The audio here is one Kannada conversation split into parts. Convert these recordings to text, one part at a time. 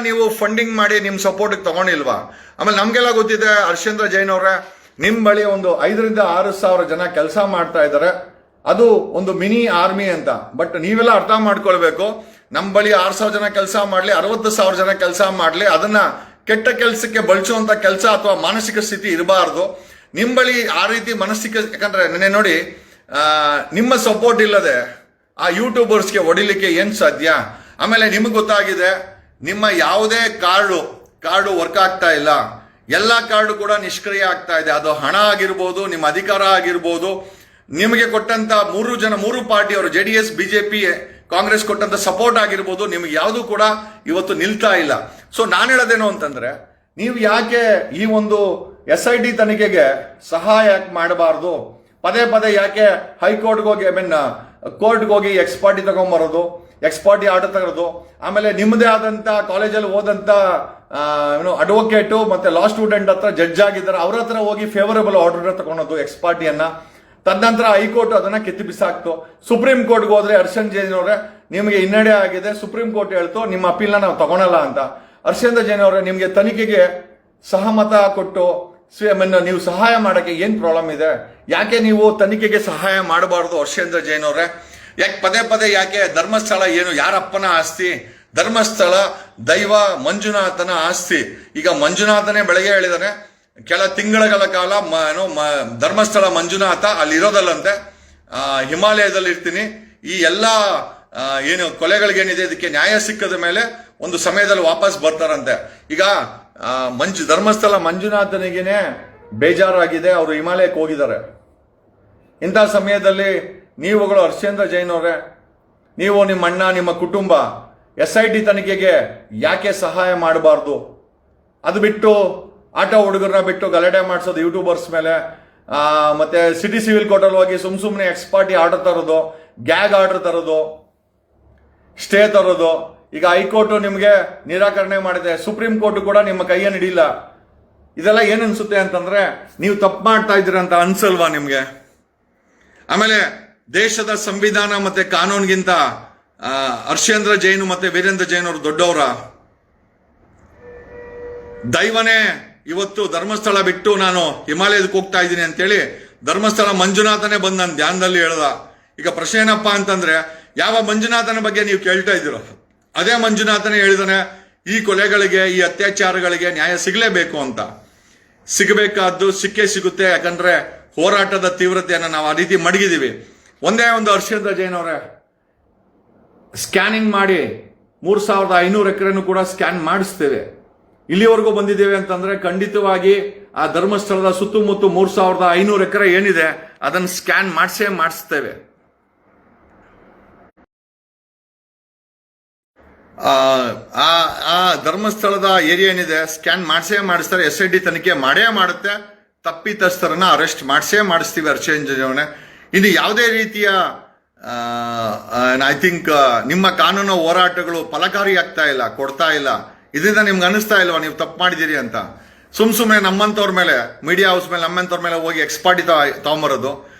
ನೀವು ಫಂಡಿಂಗ್ ಮಾಡಿ ನಿಮ್ಮ ಸಪೋರ್ಟ್ ತಗೊಂಡಿಲ್ವಾ? ಆಮೇಲೆ ನಮ್ಗೆಲ್ಲ ಗೊತ್ತಿದೆ, ಹರ್ಷೇಂದ್ರ ಜೈನ್ ಅವರೇ, ನಿಮ್ ಬಳಿ ಒಂದು 5,000-6,000 ಜನ ಕೆಲಸ ಮಾಡ್ತಾ ಇದ್ದಾರೆ. ಅದು ಒಂದು ಮಿನಿ ಆರ್ಮಿ ಅಂತ. ಬಟ್ ನೀವೆಲ್ಲ ಅರ್ಥ ಮಾಡ್ಕೊಳ್ಬೇಕು, ನಮ್ಮ ಬಳಿ 6,000 ಜನ ಕೆಲಸ ಮಾಡ್ಲಿ, 60,000 ಜನ ಕೆಲಸ ಮಾಡ್ಲಿ, ಅದನ್ನ ಕೆಟ್ಟ ಕೆಲಸಕ್ಕೆ ಬಳಸುವಂತ ಕೆಲಸ ಅಥವಾ ಮಾನಸಿಕ ಸ್ಥಿತಿ ಇರಬಾರ್ದು. ನಿಮ್ ಬಳಿ ಆ ರೀತಿ ಮನಸ್ಥಿತಿ, ಯಾಕಂದ್ರೆ ನೆನೆ ನೋಡಿ, ನಿಮ್ಮ ಸಪೋರ್ಟ್ ಇಲ್ಲದೆ ಆ ಯೂಟ್ಯೂಬರ್ಸ್ಗೆ ಹೊಡಿಲಿಕ್ಕೆ ಏನ್ ಸಾಧ್ಯ? ಆಮೇಲೆ ನಿಮಗೆ ಗೊತ್ತಾಗಿದೆ, ನಿಮ್ಮ ಯಾವುದೇ ಕಾರ್ಡು ವರ್ಕ್ ಆಗ್ತಾ ಇಲ್ಲ, ಎಲ್ಲಾ ಕಾರ್ಡು ಕೂಡ ನಿಷ್ಕ್ರಿಯ ಆಗ್ತಾ ಇದೆ. ಅದು ಹಣ ಆಗಿರ್ಬೋದು, ನಿಮ್ಮ ಅಧಿಕಾರ ಆಗಿರ್ಬೋದು, ನಿಮಗೆ ಕೊಟ್ಟಂತ ಮೂರು ಪಾರ್ಟಿಯವರು, JDS, BJP, ಕಾಂಗ್ರೆಸ್ ಕೊಟ್ಟಂತ ಸಪೋರ್ಟ್ ಆಗಿರ್ಬೋದು, ನಿಮ್ಗೆ ಯಾವುದು ಕೂಡ ಇವತ್ತು ನಿಲ್ತಾ ಇಲ್ಲ. ಸೊ ನಾನು ಹೇಳೋದೇನು ಅಂತಂದ್ರೆ, ನೀವು ಯಾಕೆ ಈ ಒಂದು SIT ತನಿಖೆಗೆ ಸಹಾಯ ಯಾಕೆ ಮಾಡಬಾರ್ದು? ಪದೇ ಯಾಕೆ ಹೈಕೋರ್ಟ್ಗೆ ಹೋಗಿ, ಕೋರ್ಟ್ಗೆ ಹೋಗಿ ಎಕ್ಸ್ಪಾರ್ಟಿ ತಗೊಂಬರೋದು, ಎಕ್ಸ್ಪಾರ್ಟಿ ಆರ್ಡರ್ ತಗೊಳ್ಳೋದು, ಆಮೇಲೆ ನಿಮ್ಮದೇ ಆದಂತ ಕಾಲೇಜಲ್ಲಿ ಓದಂತ ಅಡ್ವೊಕೇಟು ಮತ್ತೆ ಲಾ ಸ್ಟೂಡೆಂಟ್ ಹತ್ರ ಜಡ್ಜ್ ಆಗಿದ್ದಾರೆ, ಅವ್ರ ಹತ್ರ ಹೋಗಿ ಫೇವರಬಲ್ ಆರ್ಡರ್ ತಗೊಳೋದು ಎಕ್ಸ್ಪಾರ್ಟಿಯನ್ನ. ತದನಂತರ ಹೈಕೋರ್ಟ್ ಅದನ್ನ ಕಿತ್ತು ಬಿಸಾಕ್ತು. ಸುಪ್ರೀಂ ಕೋರ್ಟ್ಗೆ ಹೋದ್ರೆ, ಹರ್ಷೇಂದ್ರ ಜೈನ್ ಅವರೇ ನಿಮಗೆ ಹಿನ್ನಡೆ ಆಗಿದೆ, ಸುಪ್ರೀಂ ಕೋರ್ಟ್ ಹೇಳ್ತು ನಿಮ್ಮ ಅಪೀಲ್ನ ನಾವು ತಗೊಳಲ್ಲ ಅಂತ. ಹರ್ಷೇಂದ್ರ ಜೈನ್ ಅವರೇ, ನಿಮಗೆ ತನಿಖೆಗೆ ಸಹಮತ ಕೊಟ್ಟು ನೀವು ಸಹಾಯ ಮಾಡಕ್ಕೆ ಏನ್ ಪ್ರಾಬ್ಲಮ್ ಇದೆ? ಯಾಕೆ ನೀವು ತನಿಖೆಗೆ ಸಹಾಯ ಮಾಡಬಾರ್ದು? ಹರ್ಷೇಂದ್ರ ಜೈನ್ ಅವರೇ, ಯಾಕೆ ಪದೇ ಯಾಕೆ ಧರ್ಮಸ್ಥಳ ಏನು ಯಾರಪ್ಪನ ಆಸ್ತಿ? ಧರ್ಮಸ್ಥಳ ದೈವ ಮಂಜುನಾಥನ ಆಸ್ತಿ. ಈಗ ಮಂಜುನಾಥನೇ ಬೆಳಗ್ಗೆ ಹೇಳಿದಾನೆ, ಕೆಲ ತಿಂಗಳ ಕಾಲ ಧರ್ಮಸ್ಥಳ ಮಂಜುನಾಥ ಅಲ್ಲಿ ಇರೋದಲ್ಲಂತೆ, ಹಿಮಾಲಯದಲ್ಲಿ ಇರ್ತೀನಿ. ಈ ಎಲ್ಲ ಏನು ಕೊಲೆಗಳಿಗೇನಿದೆ ಇದಕ್ಕೆ ನ್ಯಾಯ ಸಿಕ್ಕದ ಮೇಲೆ ಒಂದು ಸಮಯದಲ್ಲಿ ವಾಪಸ್ ಬರ್ತಾರಂತೆ. ಈಗ ಧರ್ಮಸ್ಥಳ ಮಂಜುನಾಥನಿಗೇನೆ ಬೇಜಾರಾಗಿದೆ, ಅವರು ಹಿಮಾಲಯಕ್ಕೆ ಹೋಗಿದ್ದಾರೆ. ಇಂಥ ಸಮಯದಲ್ಲಿ ನೀವುಗಳು ಹರ್ಷೇಂದ್ರ ಜೈನ್ ಅವರೇ, ನೀವು ನಿಮ್ಮ ಅಣ್ಣ, ನಿಮ್ಮ ಕುಟುಂಬ SIT ತನಿಖೆಗೆ ಯಾಕೆ ಸಹಾಯ ಮಾಡಬಾರ್ದು? ಅದು ಬಿಟ್ಟು ಆಟೋ ಹುಡುಗರನ್ನ ಬಿಟ್ಟು ಗಲಾಟೆ ಮಾಡಿಸೋದು ಯೂಟ್ಯೂಬರ್ಸ್ ಮೇಲೆ, ಮತ್ತೆ ಸಿಟಿ ಸಿವಿಲ್ ಕೋರ್ಟಲ್ಲಿ ಹೋಗಿ ಸುಮ್ಮನೆ ಎಕ್ಸ್ಪಾರ್ಟಿ ಆರ್ಡರ್ ತರೋದು, ಗ್ಯಾಗ್ ಆರ್ಡರ್ ತರೋದು, ಸ್ಟೇ ತರೋದು. ಈಗ ಹೈಕೋರ್ಟ್ ನಿಮಗೆ ನಿರಾಕರಣೆ ಮಾಡಿದೆ, ಸುಪ್ರೀಂ ಕೋರ್ಟ್ ಕೂಡ ನಿಮ್ಮ ಕೈಯನ್ನು ಹಿಡಿಲ್ಲ. ಇದೆಲ್ಲ ಏನ್ ಅನ್ಸುತ್ತೆ ಅಂತಂದ್ರೆ, ನೀವು ತಪ್ಪು ಮಾಡ್ತಾ ಇದ್ದೀರ ಅಂತ ಅನ್ಸಲ್ವಾ ನಿಮ್ಗೆ? ಆಮೇಲೆ ದೇಶದ ಸಂವಿಧಾನ ಮತ್ತೆ ಕಾನೂನಿಗಿಂತ ಹರ್ಷೇಂದ್ರ ಜೈನ್ ಮತ್ತೆ ವೀರೇಂದ್ರ ಜೈನ್ ಅವರು ದೊಡ್ಡವರ? ದೈವನೇ ಇವತ್ತು ಧರ್ಮಸ್ಥಳ ಬಿಟ್ಟು ನಾನು ಹಿಮಾಲಯಕ್ಕೆ ಹೋಗ್ತಾ ಇದ್ದೀನಿ ಅಂತೇಳಿ ಧರ್ಮಸ್ಥಳ ಮಂಜುನಾಥನೇ ಬಂದು ನನ್ನ ಧ್ಯಾನದಲ್ಲಿ ಹೇಳ್ದ. ಈಗ ಪ್ರಶ್ನೆ ಏನಪ್ಪಾ ಅಂತಂದ್ರೆ, ಯಾವ ಮಂಜುನಾಥನ ಬಗ್ಗೆ ನೀವು ಕೇಳ್ತಾ ಇದ್ದೀರೋ ಅದೇ ಮಂಜುನಾಥನೇ ಹೇಳಿದಾನೆ, ಈ ಕೊಲೆಗಳಿಗೆ, ಈ ಅತ್ಯಾಚಾರಗಳಿಗೆ ನ್ಯಾಯ ಸಿಗಲೇಬೇಕು ಅಂತ. ಸಿಗಬೇಕಾದ್ದು ಸಿಕ್ಕೇ ಸಿಗುತ್ತೆ, ಯಾಕಂದ್ರೆ ಹೋರಾಟದ ತೀವ್ರತೆಯನ್ನು ನಾವು ಆ ರೀತಿ ಮಡಗಿದೀವಿ. ಒಂದೇ ಒಂದು ಹರ್ಷೇಂದ್ರ ಜೈನ್ ಅವರೇ, ಸ್ಕ್ಯಾನಿಂಗ್ ಮಾಡಿ 3,500 ಎಕರೆನೂ ಕೂಡ ಸ್ಕ್ಯಾನ್ ಮಾಡಿಸ್ತೇವೆ. ಇಲ್ಲಿವರೆಗೂ ಬಂದಿದ್ದೇವೆ ಅಂತಂದ್ರೆ ಖಂಡಿತವಾಗಿ ಆ ಧರ್ಮಸ್ಥಳದ ಸುತ್ತಮುತ್ತ 3,500 ಎಕರೆ ಏನಿದೆ ಅದನ್ನು ಸ್ಕ್ಯಾನ್ ಮಾಡಿಸ್ತೇವೆ. ಆ ಧರ್ಮಸ್ಥಳದ ಏರಿಯಾ ಏನಿದೆ ಸ್ಕ್ಯಾನ್ ಮಾಡಿಸ್ತಾರೆ. SIT ತನಿಖೆ ಮಾಡೇ ಮಾಡುತ್ತೆ, ತಪ್ಪಿತಸ್ಥರನ್ನ ಅರೆಸ್ಟ್ ಮಾಡಿಸ್ತೀವಿ ಹರ್ಷೇಂದ್ರ ಜೈನ್. ಇನ್ನು ಯಾವುದೇ ರೀತಿಯ ಐ ಥಿಂಕ್ ನಿಮ್ಮ ಕಾನೂನು ಹೋರಾಟಗಳು ಫಲಕಾರಿ ಆಗ್ತಾ ಇಲ್ಲ, ಕೊಡ್ತಾ ಇಲ್ಲ. ಇದರಿಂದ ನಿಮ್ಗೆ ಅನಿಸ್ತಾ ಇಲ್ವಾ ನೀವು ತಪ್ಪು ಮಾಡಿದ್ದೀರಿ ಅಂತ? ಸುಮ್ಮನೆ ನಮ್ಮಂತವ್ರ ಮೇಲೆ, ಮೀಡಿಯಾ ಹೌಸ್ ಮೇಲೆ, ನಮ್ಮಂತವ್ರ ಮೇಲೆ ಹೋಗಿ ಎಕ್ಸ್ಪಾರ್ಟಿ ತಗೊಂಬರೋದು,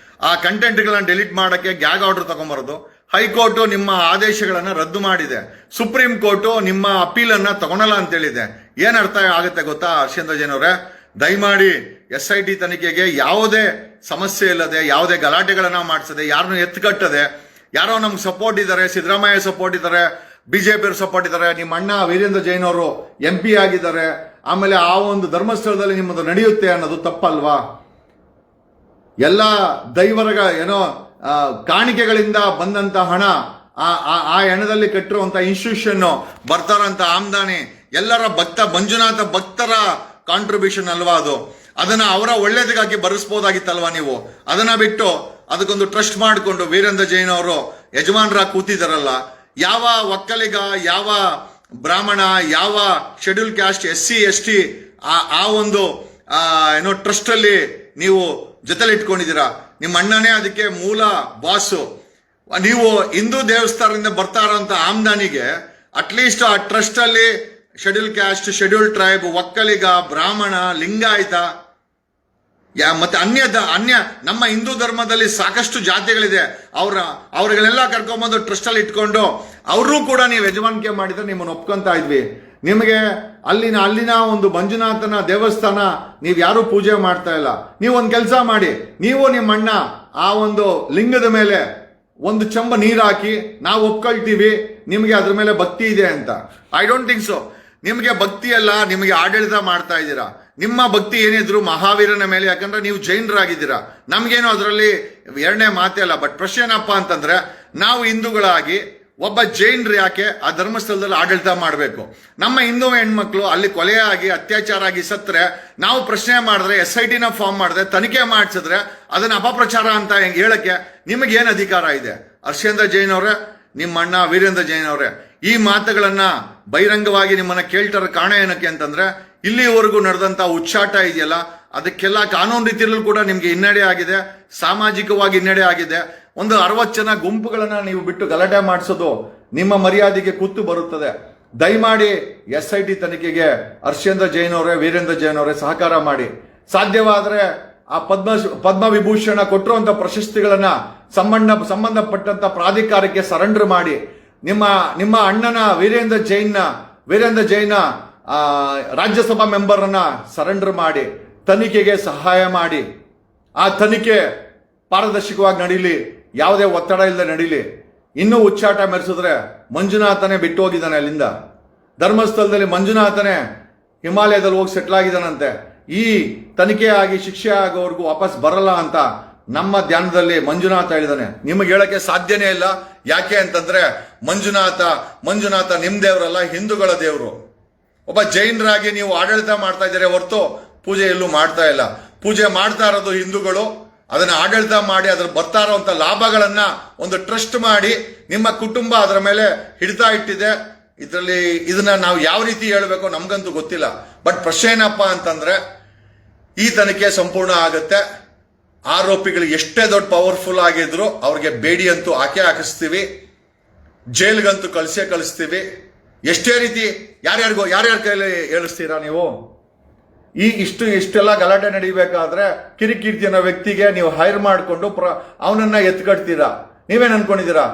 ಆ ಕಂಟೆಂಟ್ಗಳನ್ನ ಡಿಲೀಟ್ ಮಾಡಕ್ಕೆ ಗ್ಯಾಗ್ ಆರ್ಡರ್ ತಗೊಂಬರೋದು. ಹೈಕೋರ್ಟ್ ನಿಮ್ಮ ಆದೇಶಗಳನ್ನ ರದ್ದು ಮಾಡಿದೆ, ಸುಪ್ರೀಂ ಕೋರ್ಟ್ ನಿಮ್ಮ ಅಪೀಲನ್ನ ತಗೊಳಲ್ಲ ಅಂತ ಹೇಳಿದೆ. ಏನ್ ಅರ್ಥ ಆಗುತ್ತೆ ಗೊತ್ತಾ ಹರ್ಷೇಂದ್ರ ಜೈನ್ ಅವರೇ? ದಯಮಾಡಿ SIT ತನಿಖೆಗೆ ಯಾವುದೇ ಸಮಸ್ಯೆ ಇಲ್ಲದೆ, ಯಾವುದೇ ಗಲಾಟೆಗಳನ್ನ ಮಾಡಿಸದೆ, ಯಾರನ್ನು ಎತ್ತುಕಟ್ಟದೆ, ಯಾರೋ ನಮ್ಗೆ ಸಪೋರ್ಟ್ ಇದ್ದಾರೆ, ಸಿದ್ದರಾಮಯ್ಯ ಸಪೋರ್ಟ್ ಇದ್ದಾರೆ, BJP ಅವರು ಸಪೋರ್ಟ್ ಇದ್ದಾರೆ, ನಿಮ್ಮ ಅಣ್ಣ ವೀರೇಂದ್ರ ಜೈನ್ ಅವರು MP ಆಗಿದ್ದಾರೆ, ಆಮೇಲೆ ಆ ಒಂದು ಧರ್ಮಸ್ಥಳದಲ್ಲಿ ನಿಮ್ಮದು ನಡೆಯುತ್ತೆ ಅನ್ನೋದು ತಪ್ಪಲ್ವಾ? ಎಲ್ಲ ದೈವರ ಏನೋ ಕಾಣಿಕೆಗಳಿಂದ ಬಂದಂತ ಹಣ, ಆ ಹಣದಲ್ಲಿ ಕಟ್ಟಿರುವಂತ ಇನ್ಸ್ಟಿಟ್ಯೂಷನ್ ಬರ್ತಾರಂತ ಆಮ್ದಾನಿ ಎಲ್ಲರ ಮಂಜುನಾಥ ಭಕ್ತರ ಕಾಂಟ್ರಿಬ್ಯೂಷನ್ ಅಲ್ವಾ ಅದು? ಅದನ್ನ ಅವರ ಒಳ್ಳೇದಕ್ಕಾಗಿ ಬರೆಸ್ಬೋದಾಗಿತ್ತಲ್ವಾ ನೀವು? ಅದನ್ನ ಬಿಟ್ಟು ಅದಕ್ಕೊಂದು ಟ್ರಸ್ಟ್ ಮಾಡಿಕೊಂಡು ವೀರೇಂದ್ರ ಜೈನ್ ಅವರು ಯಜಮಾನರಾಗಿ ಕೂತಿದಾರಲ್ಲ. ಯಾವ ಒಕ್ಕಲಿಗ, ಯಾವ ಬ್ರಾಹ್ಮಣ, ಯಾವ ಶೆಡ್ಯೂಲ್ ಕ್ಯಾಸ್ಟ್, SC ST ಆ ಒಂದು ಟ್ರಸ್ಟ್ ಅಲ್ಲಿ ನೀವು ಜೊತೆಲಿ ಇಟ್ಕೊಂಡಿದ್ದೀರಾ. ನಿಮ್ಮ ಅಣ್ಣನೇ ಅದಕ್ಕೆ ಮೂಲ ಬಾಸು. ನೀವು ಹಿಂದೂ ದೇವಸ್ಥಾನದಿಂದ ಬರ್ತಾ ಇರೋಂಥ ಆಮ್ದಾನಿಗೆ ಅಟ್ಲೀಸ್ಟ್ ಆ ಟ್ರಸ್ಟ್ ಅಲ್ಲಿ schedule caste, schedule tribe, Vokkaliga, ಬ್ರಾಹ್ಮಣ, ಲಿಂಗಾಯತ ಮತ್ತೆ ಅನ್ಯ ನಮ್ಮ ಹಿಂದೂ ಧರ್ಮದಲ್ಲಿ ಸಾಕಷ್ಟು ಜಾತಿಗಳಿದೆ. ಅವ್ರಿಗೆಲ್ಲ ಕರ್ಕೊಂಬಂದು ಟ್ರಸ್ಟ್ ಅಲ್ಲಿ ಇಟ್ಕೊಂಡು ಅವ್ರೂ ಕೂಡ ನೀವು ಯಜಮಾನಿಕೆ ಮಾಡಿದ್ರೆ ನಿಮ್ಮನ್ನು ಒಪ್ಕೊಂತ ಇದ್ವಿ. ನಿಮಗೆ ಅಲ್ಲಿನ ಒಂದು ಮಂಜುನಾಥನ ದೇವಸ್ಥಾನ ನೀವು ಯಾರು ಪೂಜೆ ಮಾಡ್ತಾ ಇಲ್ಲ. ನೀವು ಒಂದು ಕೆಲಸ ಮಾಡಿ, ನೀವು ನಿಮ್ಮ ಅಣ್ಣ ಆ ಒಂದು ಲಿಂಗದ ಮೇಲೆ ಒಂದು ಚಂಬ ನೀರು ಹಾಕಿ, ನಾವು ಒಪ್ಕೊಳ್ತೀವಿ ನಿಮಗೆ ಅದ್ರ ಮೇಲೆ ಭಕ್ತಿ ಇದೆ ಅಂತ. I don't think so. ನಿಮಗೆ ಭಕ್ತಿ ಅಲ್ಲ, ನಿಮಗೆ ಆಡಳಿತ ಮಾಡ್ತಾ ಇದ್ದೀರಾ. ನಿಮ್ಮ ಭಕ್ತಿ ಏನಿದ್ರು ಮಹಾವೀರನ ಮೇಲೆ, ಯಾಕಂದ್ರೆ ನೀವು ಜೈನರಾಗಿದ್ದೀರಾ. ನಮ್ಗೇನು ಅದರಲ್ಲಿ ಎರಡನೇ ಮಾತೇ ಅಲ್ಲ. ಬಟ್ ಪ್ರಶ್ನೆ ಏನಪ್ಪ ಅಂತಂದ್ರೆ, ನಾವು ಹಿಂದೂಗಳಾಗಿ ಒಬ್ಬ ಜೈನರು ಯಾಕೆ ಆ ಧರ್ಮಸ್ಥಳದಲ್ಲಿ ಆಡಳಿತ ಮಾಡಬೇಕು? ನಮ್ಮ ಹಿಂದೂ ಹೆಣ್ಮಕ್ಳು ಅಲ್ಲಿ ಕೊಲೆಯಾಗಿ ಅತ್ಯಾಚಾರ ಆಗಿ ಸತ್ರೆ ನಾವು ಪ್ರಶ್ನೆ ಮಾಡಿದ್ರೆ, SIT ನ ಫಾರ್ಮ್ ಮಾಡಿದ್ರೆ, ತನಿಖೆ ಮಾಡಿಸಿದ್ರೆ ಅದನ್ನ ಅಪಪ್ರಚಾರ ಅಂತ ಹೇಳಕ್ಕೆ ನಿಮಗೇನು ಅಧಿಕಾರ ಇದೆ? ಹರ್ಷೇಂದ್ರ ಜೈನ್ ಅವರೇ, ನಿಮ್ಮ ಅಣ್ಣ ವೀರೇಂದ್ರ ಜೈನ್ ಅವರೇ, ಈ ಮಾತುಗಳನ್ನ ಬಹಿರಂಗವಾಗಿ ನಿಮ್ಮನ್ನ ಕೇಳ್ತಾರ ಕಾರಣ ಏನಕ್ಕೆ ಅಂತಂದ್ರೆ, ಇಲ್ಲಿವರೆಗೂ ನಡೆದಂತ ಉಚ್ಚಾಟ ಇದೆಯಲ್ಲ, ಅದಕ್ಕೆಲ್ಲ ಕಾನೂನು ರೀತಿಯಲ್ಲೂ ಕೂಡ ನಿಮ್ಗೆ ಹಿನ್ನಡೆ ಆಗಿದೆ, ಸಾಮಾಜಿಕವಾಗಿ ಹಿನ್ನಡೆ ಆಗಿದೆ. ಒಂದು 60 ಜನ ಗುಂಪುಗಳನ್ನ ನೀವು ಬಿಟ್ಟು ಗಲಾಟೆ ಮಾಡಿಸೋದು ನಿಮ್ಮ ಮರ್ಯಾದೆಗೆ ಕುತ್ತು ಬರುತ್ತದೆ. ದಯಮಾಡಿ SIT ತನಿಖೆಗೆ ಹರ್ಷೇಂದ್ರ ಜೈನ್ ಅವರೇ, ವೀರೇಂದ್ರ ಜೈನ್ ಅವರೇ ಸಹಕಾರ ಮಾಡಿ. ಸಾಧ್ಯವಾದ್ರೆ ಆ ಪದ್ಮವಿಭೂಷಣ ಕೊಟ್ಟಿರುವಂತ ಪ್ರಶಸ್ತಿಗಳನ್ನ ಸಂಬಂಧಪಟ್ಟಂತ ಪ್ರಾಧಿಕಾರಕ್ಕೆ ಸರೆಂಡರ್ ಮಾಡಿ. ನಿಮ್ಮ ಅಣ್ಣನ ವೀರೇಂದ್ರ ಜೈನ್ ರಾಜ್ಯಸಭಾ ಮೆಂಬರ್ ಅನ್ನ ಸರೆಂಡರ್ ಮಾಡಿ ತನಿಖೆಗೆ ಸಹಾಯ ಮಾಡಿ. ಆ ತನಿಖೆ ಪಾರದರ್ಶಕವಾಗಿ ನಡೀಲಿ, ಯಾವುದೇ ಒತ್ತಡ ಇಲ್ಲದೆ ನಡೀಲಿ. ಇನ್ನೂ ಉಚ್ಚಾಟ ಮೆರೆಸಿದ್ರೆ ಮಂಜುನಾಥನೇ ಬಿಟ್ಟು ಹೋಗಿದ್ದಾನೆ ಅಲ್ಲಿಂದ. ಧರ್ಮಸ್ಥಳದಲ್ಲಿ ಮಂಜುನಾಥನೇ ಹಿಮಾಲಯದಲ್ಲಿ ಹೋಗಿ ಸೆಟ್ಲ್ ಆಗಿದ್ದಾನಂತೆ. ಈ ತನಿಖೆ ಆಗಿ ಶಿಕ್ಷೆ ಆಗೋವರೆಗೂ ವಾಪಸ್ ಬರಲ್ಲ ಅಂತ ನಮ್ಮ ಧ್ಯಾನದಲ್ಲಿ ಮಂಜುನಾಥ ಹೇಳಿದಾನೆ. ನಿಮಗೆ ಹೇಳಕ್ಕೆ ಸಾಧ್ಯನೇ ಇಲ್ಲ. ಯಾಕೆ ಅಂತಂದ್ರೆ ಮಂಜುನಾಥ ನಿಮ್ ದೇವರಲ್ಲ, ಹಿಂದೂಗಳ ದೇವರು. ಒಬ್ಬ ಜೈನರಾಗಿ ನೀವು ಆಡಳಿತ ಮಾಡ್ತಾ ಇದ್ದೀರಾ ಹೊರತು ಪೂಜೆ ಎಲ್ಲೂ ಮಾಡ್ತಾ ಇಲ್ಲ. ಪೂಜೆ ಮಾಡ್ತಾ ಇರೋದು ಹಿಂದೂಗಳು. ಅದನ್ನ ಆಡಳಿತ ಮಾಡಿ ಅದ್ರ ಬರ್ತಾ ಇರುವಂತ ಲಾಭಗಳನ್ನ ಒಂದು ಟ್ರಸ್ಟ್ ಮಾಡಿ ನಿಮ್ಮ ಕುಟುಂಬ ಅದರ ಮೇಲೆ ಹಿಡಿತಾ ಇಟ್ಟಿದೆ. ಇದನ್ನ ನಾವು ಯಾವ ರೀತಿ ಹೇಳ್ಬೇಕೋ ನಮ್ಗಂತೂ ಗೊತ್ತಿಲ್ಲ. ಬಟ್ ಪ್ರಶ್ನೆ ಏನಪ್ಪ ಅಂತಂದ್ರೆ, ಈ ತನಿಖೆ ಸಂಪೂರ್ಣ ಆಗುತ್ತೆ. ಆರೋಪಿಗಳು ಎಷ್ಟೇ ದೊಡ್ಡ ಪವರ್ಫುಲ್ ಆಗಿದ್ರು ಅವ್ರಿಗೆ ಬೇಡಿ ಅಂತೂ ಹಾಕಿಸ್ತೀವಿ, ಜೈಲ್ಗಂತೂ ಕಳಿಸ್ತೀವಿ. ಎಷ್ಟೇ ರೀತಿ ಯಾರ್ಯಾರ ಕೈಲಿ ಹೇಳಿಸ್ತೀರಾ ನೀವು? ಇಷ್ಟೆಲ್ಲ ಗಲಾಟೆ ನಡೀಬೇಕಾದ್ರೆ ಕಿರಿಕೀರ್ತಿ ಅನ್ನೋ ವ್ಯಕ್ತಿಗೆ ನೀವು ಹೈರ್ ಮಾಡಿಕೊಂಡು ಅವನನ್ನ ಎತ್ಕಟ್ತೀರಾ. ನೀವೇನ್ ಅನ್ಕೊಂಡಿದ್ದೀರಾ?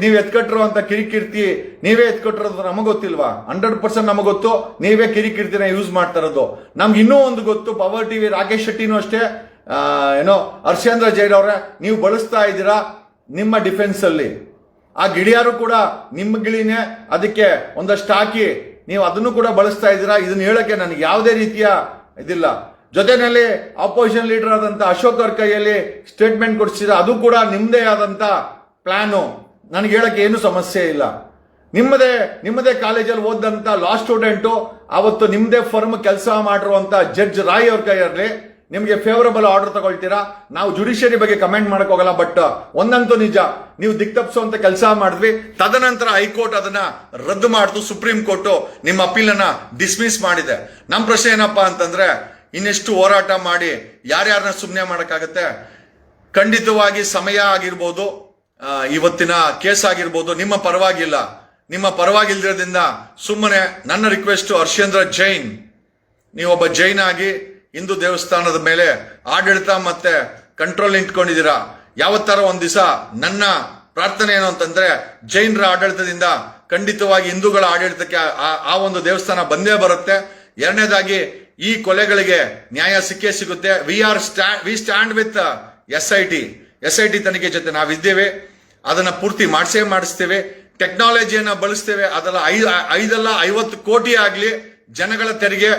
ನೀವ್ ಎತ್ಕಟ್ಟಿರುವಂತ ಕಿರಿಕೀರ್ತಿ ನೀವೇ ಎತ್ಕಟ್ಟಿರೋದು ನಮಗ್ ಗೊತ್ತಿಲ್ವಾ? 100% ನಮಗ್ ಗೊತ್ತು. ನೀವೇ ಕಿರಿಕೀರ್ತಿನ ಯೂಸ್ ಮಾಡ್ತಾ ಇರೋದು. ನಮ್ಗೆ ಇನ್ನೂ ಒಂದು ಗೊತ್ತು, ಪವರ್ ಟಿವಿ ರಾಕೇಶ್ ಶೆಟ್ಟಿನೂ ಅಷ್ಟೇ, ಹರ್ಷೇಂದ್ರ ಜೈನ್ ಅವರೇ, ನೀವು ಬಳಸ್ತಾ ಇದ್ದೀರಾ ನಿಮ್ಮ ಡಿಫೆನ್ಸ್ ಅಲ್ಲಿ. ಆ ಗಿಳಿಯಾರು ಕೂಡ ನಿಮ್ಮ ಗಿಳಿನೇ, ಅದಕ್ಕೆ ಒಂದಷ್ಟು ಹಾಕಿ ನೀವು ಅದನ್ನು ಕೂಡ ಬಳಸ್ತಾ ಇದ್ದೀರಾ. ಇದನ್ನ ಹೇಳಕ್ಕೆ ನನಗೆ ಯಾವುದೇ ರೀತಿಯ ಇದಿಲ್ಲ. ಜೊತೆಯಲ್ಲಿ ಆಪೋಸಿಷನ್ ಲೀಡರ್ ಆದಂತ ಅಶೋಕ್ ಅವ್ರ ಕೈಯಲ್ಲಿ ಸ್ಟೇಟ್ಮೆಂಟ್ ಕೊಡಿಸಿದ, ಅದು ಕೂಡ ನಿಮ್ಮದೇ ಆದಂತ ಪ್ಲಾನು. ನನಗೆ ಹೇಳಕ್ಕೆ ಏನು ಸಮಸ್ಯೆ ಇಲ್ಲ. ನಿಮ್ಮದೇ ಕಾಲೇಜಲ್ಲಿ ಓದಂತ ಲಾ ಸ್ಟೂಡೆಂಟು ಅವತ್ತು ನಿಮ್ಮದೇ ಫರ್ಮ್ ಕೆಲಸ ಮಾಡಿರುವಂತ ಜಡ್ಜ್ ರಾಯ್ ಅವ್ರ ಕೈಯಲ್ಲಿ ನಿಮಗೆ ಫೇವರಬಲ್ ಆರ್ಡರ್ ತಗೊಳ್ತೀರಾ. ನಾವು ಜುಡಿಷಿಯರಿ ಬಗ್ಗೆ ಕಮೆಂಟ್ ಮಾಡಕ್ ಹೋಗಲ್ಲ. ಬಟ್ ಒಂದಂತೂ ನಿಜ, ನೀವು ದಿಕ್ತಪ್ಪಿಸುವಂತ ಕೆಲಸ ಮಾಡಿದ್ವಿ. ತದನಂತರ ಹೈಕೋರ್ಟ್ ಅದನ್ನ ರದ್ದು ಮಾಡಿತು, ಸುಪ್ರೀಂ ಕೋರ್ಟ್ ನಿಮ್ಮ ಅಪೀಲನ್ನ ಡಿಸ್ಮಿಸ್ ಮಾಡಿದೆ. ನಮ್ಮ ಪ್ರಶ್ನೆ ಏನಪ್ಪಾ ಅಂತಂದ್ರೆ, ಇನ್ನೆಷ್ಟು ಹೋರಾಟ ಮಾಡಿ ಯಾರ್ಯಾರನ್ನ ಸುಮ್ಮನೆ ಮಾಡಕ್ಕಾಗತ್ತೆ? ಖಂಡಿತವಾಗಿ ಸಮಯ ಆಗಿರ್ಬೋದು, ಇವತ್ತಿನ ಕೇಸ್ ಆಗಿರ್ಬೋದು ನಿಮ್ಮ ಪರವಾಗಿಲ್ಲ. ನಿಮ್ಮ ಪರವಾಗಿಲ್ದಿರೋದ್ರಿಂದ ಸುಮ್ಮನೆ ನನ್ನ ರಿಕ್ವೆಸ್ಟ್, ಹರ್ಷೇಂದ್ರ ಜೈನ್, ನೀವೊಬ್ಬ ಜೈನ್ ಆಗಿ ಹಿಂದೂ ದೇವಸ್ಥಾನದ ಮೇಲೆ ಆಡಳಿತ ಮತ್ತೆ ಕಂಟ್ರೋಲ್ ಇಟ್ಕೊಂಡಿದ್ದೀರಾ. ಯಾವತ್ತಾರ ಒಂದ್ ದಿವಸ ನನ್ನ ಪ್ರಾರ್ಥನೆ ಏನು ಅಂತಂದ್ರೆ, ಜೈನರ ಆಡಳಿತದಿಂದ ಖಂಡಿತವಾಗಿ ಹಿಂದೂಗಳ ಆಡಳಿತಕ್ಕೆ ಆ ಒಂದು ದೇವಸ್ಥಾನ ಬಂದೇ ಬರುತ್ತೆ. ಎರಡನೇದಾಗಿ ಈ ಕೊಲೆಗಳಿಗೆ ನ್ಯಾಯ ಸಿಕ್ಕೇ ಸಿಗುತ್ತೆ. ವಿ ಸ್ಟ್ಯಾಂಡ್ ವಿತ್ SIT ತನಿಖೆ ಜೊತೆ ನಾವಿದ್ದೇವೆ. ಅದನ್ನ ಪೂರ್ತಿ ಮಾಡಿಸ್ತೇವೆ. ಟೆಕ್ನಾಲಜಿಯನ್ನ ಬಳಸ್ತೇವೆ. ಅದೆಲ್ಲ 50 ಕೋಟಿ ಆಗ್ಲಿ ಜನಗಳ ತೆರಿಗೆ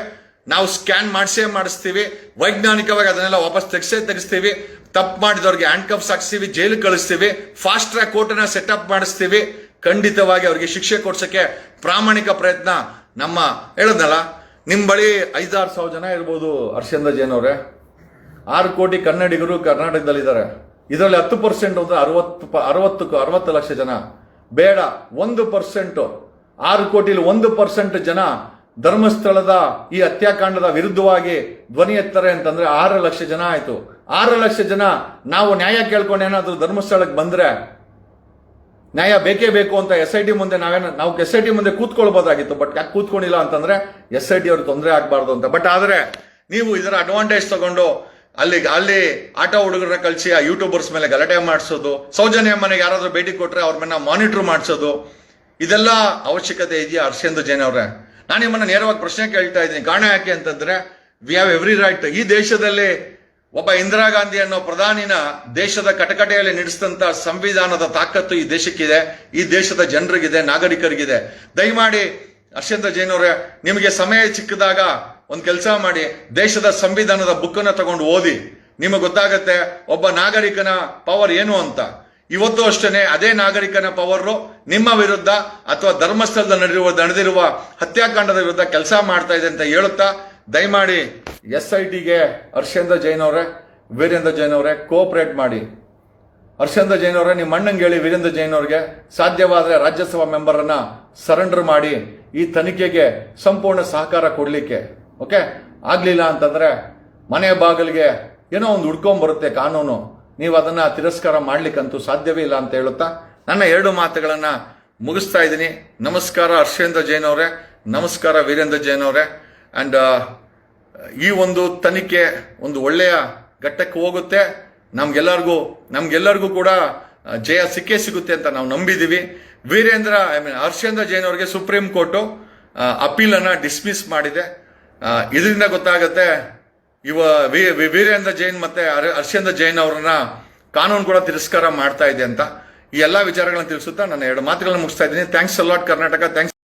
ನಾವು ಸ್ಕ್ಯಾನ್ ಮಾಡಿಸ್ತೀವಿ. ವೈಜ್ಞಾನಿಕವಾಗಿ ಅದನ್ನೆಲ್ಲ ವಾಪಸ್ ತೆಗಿಸ್ತೀವಿ. ತಪ್ಪು ಮಾಡಿದವ್ರಿಗೆ ಹ್ಯಾಂಡ್ ಕಫ್ಸ್ ಹಾಕ್ಸ್ತೀವಿ, ಜೈಲು ಕಳಿಸ್ತೀವಿ. ಫಾಸ್ಟ್ ಟ್ರ್ಯಾಕ್ ಕೋರ್ಟ್ ಅನ್ನ ಸೆಟಪ್ ಮಾಡಿಸ್ತೀವಿ. ಖಂಡಿತವಾಗಿ ಅವ್ರಿಗೆ ಶಿಕ್ಷೆ ಕೊಡ್ಸಕ್ಕೆ ಪ್ರಾಮಾಣಿಕ ಪ್ರಯತ್ನ ನಮ್ಮ ಹೇಳದ್ನಲ್ಲ. ನಿಮ್ ಬಳಿ 5-6 ಸಾವಿರ ಜನ ಇರ್ಬೋದು ಹರ್ಷೇಂದ್ರ ಜೈನ್ ಅವರೇ. 6 ಕೋಟಿ ಕನ್ನಡಿಗರು ಕರ್ನಾಟಕದಲ್ಲಿದ್ದಾರೆ. ಇದರಲ್ಲಿ 10% ಅಂದ್ರೆ 60 ಲಕ್ಷ ಜನ. ಬೇಡ, 1%, 6 ಕೋಟಿಲಿ 1% ಜನ ಧರ್ಮಸ್ಥಳದ ಈ ಹತ್ಯಾಕಾಂಡದ ವಿರುದ್ಧವಾಗಿ ಧ್ವನಿ ಎತ್ತಾರೆ ಅಂತಂದ್ರೆ 6 ಲಕ್ಷ ಜನ ಆಯ್ತು. 6 ಲಕ್ಷ ಜನ ನಾವು ನ್ಯಾಯ ಕೇಳ್ಕೊಂಡು ಏನಾದ್ರು ಧರ್ಮಸ್ಥಳಕ್ಕೆ ಬಂದ್ರೆ ನ್ಯಾಯ ಬೇಕೇ ಬೇಕು ಅಂತ SIT ಮುಂದೆ ನಾವು SIT ಮುಂದೆ ಕೂತ್ಕೊಳ್ಬೋದಾಗಿತ್ತು. ಬಟ್ ಯಾಕೆ ಕೂತ್ಕೊಂಡಿಲ್ಲ ಅಂತಂದ್ರೆ SIT ಅವ್ರಿಗೆ ತೊಂದರೆ ಆಗ್ಬಾರ್ದು ಅಂತ. ಬಟ್ ಆದ್ರೆ ನೀವು ಇದರ ಅಡ್ವಾಂಟೇಜ್ ತಗೊಂಡು ಅಲ್ಲಿ ಆಟೋ ಹುಡುಗರನ್ನ ಕಳಿಸಿ ಆ ಯೂಟ್ಯೂಬರ್ಸ್ ಮೇಲೆ ಗಲಾಟೆ ಮಾಡಿಸೋದು, ಸೌಜನ್ಯ ಮನೆಗೆ ಯಾರಾದ್ರೂ ಭೇಟಿ ಕೊಟ್ರೆ ಅವ್ರ ಮೇಲೆ ಮಾನಿಟರ್ ಮಾಡಿಸೋದು, ಇದೆಲ್ಲ ಅವಶ್ಯಕತೆ ಇದೆಯಾ ಹರ್ಷೇಂದ್ರ ಜೈನ್ ಅವ್ರೆ? ನಾನು ನಿಮ್ಮನ್ನ ನೇರವಾಗಿ ಪ್ರಶ್ನೆ ಕೇಳ್ತಾ ಇದ್ದೀನಿ. ಕಾರಣ ಯಾಕೆ ಅಂತಂದ್ರೆ ವಿ ಹ್ಯಾವ್ ಎವ್ರಿ ರೈಟ್. ಈ ದೇಶದಲ್ಲಿ ಒಬ್ಬ ಇಂದಿರಾ ಗಾಂಧಿ ಅನ್ನೋ ಪ್ರಧಾನಿನ ದೇಶದ ಕಟಕಟೆಯಲ್ಲಿ ನಡೆಸಿದಂತ ಸಂವಿಧಾನದ ತಾಕತ್ತು ಈ ದೇಶಕ್ಕಿದೆ, ಈ ದೇಶದ ಜನರಿಗಿದೆ, ನಾಗರಿಕರಿಗಿದೆ. ದಯಮಾಡಿ ಹರ್ಷೇಂದ್ರ ಜೈನ್ ಅವರೇ, ನಿಮಗೆ ಸಮಯ ಚಿಕ್ಕದಾಗ ಒಂದು ಕೆಲಸ ಮಾಡಿ, ದೇಶದ ಸಂವಿಧಾನದ ಬುಕ್ಕನ್ನು ತಗೊಂಡು ಓದಿ. ನಿಮಗೆ ಗೊತ್ತಾಗತ್ತೆ ಒಬ್ಬ ನಾಗರಿಕನ ಪವರ್ ಏನು ಅಂತ. ಇವತ್ತು ಅಷ್ಟೇ ಅದೇ ನಾಗರಿಕನ ಪವರ್ ನಿಮ್ಮ ವಿರುದ್ಧ ಅಥವಾ ಧರ್ಮಸ್ಥಳದಲ್ಲಿ ನಡೆದಿರುವ ಹತ್ಯಾಕಾಂಡದ ವಿರುದ್ಧ ಕೆಲಸ ಮಾಡ್ತಾ ಇದೆ ಅಂತ ಹೇಳುತ್ತಾ, ದಯಮಾಡಿ SITಗೆ ಹರ್ಷೇಂದ್ರ ಜೈನ್ ಅವರೇ, ವೀರೇಂದ್ರ ಜೈನ್ ಅವರೇ ಕೋಆಪರೇಟ್ ಮಾಡಿ. ಹರ್ಷೇಂದ್ರ ಜೈನ್ ಅವರೇ, ನಿಮ್ಮ ಅಣ್ಣಂಗೆ ಹೇಳಿ ವೀರೇಂದ್ರ ಜೈನ್ ಅವ್ರಿಗೆ ಸಾಧ್ಯವಾದ್ರೆ ರಾಜ್ಯಸಭಾ ಮೆಂಬರ್ ಅನ್ನ ಸರೆಂಡರ್ ಮಾಡಿ ಈ ತನಿಖೆಗೆ ಸಂಪೂರ್ಣ ಸಹಕಾರ ಕೊಡ್ಲಿಕ್ಕೆ. ಓಕೆ, ಆಗ್ಲಿಲ್ಲ ಅಂತಂದ್ರೆ ಮನೆ ಬಾಗಿಲಿಗೆ ಏನೋ ಒಂದು ಹುಡ್ಕೊಂಡ್ ಬರುತ್ತೆ ಕಾನೂನು. ನೀವು ಅದನ್ನ ತಿರಸ್ಕಾರ ಮಾಡ್ಲಿಕ್ಕಂತೂ ಸಾಧ್ಯವೇ ಇಲ್ಲ ಅಂತ ಹೇಳುತ್ತಾ ನನ್ನ 2 ಮಾತುಗಳನ್ನ ಮುಗಿಸ್ತಾ ಇದ್ದೀನಿ. ನಮಸ್ಕಾರ ಹರ್ಷೇಂದ್ರ ಜೈನ್ ಅವರೇ, ನಮಸ್ಕಾರ ವೀರೇಂದ್ರ ಜೈನ್ ಅವರೇ. ಅಂಡ್ ಈ ಒಂದು ತನಿಖೆ ಒಂದು ಒಳ್ಳೆಯ ಘಟ್ಟಕ್ಕೆ ಹೋಗುತ್ತೆ. ನಮ್ಗೆಲ್ಲರಿಗೂ ಕೂಡ ಜಯ ಸಿಕ್ಕೇ ಸಿಗುತ್ತೆ ಅಂತ ನಾವು ನಂಬಿದೀವಿ. ಹರ್ಷೇಂದ್ರ ಜೈನ್ ಅವರಿಗೆ ಸುಪ್ರೀಂ ಕೋರ್ಟು ಅಪೀಲನ್ನ ಡಿಸ್ಮಿಸ್ ಮಾಡಿದೆ. ಇದರಿಂದ ಗೊತ್ತಾಗುತ್ತೆ ವೀರೇಂದ್ರ ಜೈನ್ ಮತ್ತೆ ಹರ್ಷೇಂದ್ರ ಜೈನ್ ಅವರನ್ನ ಕಾನೂನು ಕೂಡ ತಿರಸ್ಕಾರ ಮಾಡ್ತಾ ಇದೆ ಅಂತ. ಈ ಎಲ್ಲಾ ವಿಚಾರಗಳನ್ನ ತಿಳಿಸುತ್ತಾ ನನ್ನ 2 ಮಾತುಗಳನ್ನ ಮುಗಿಸ್ತಾ ಇದ್ದೀನಿ. Thanks a lot Karnataka. Thanks.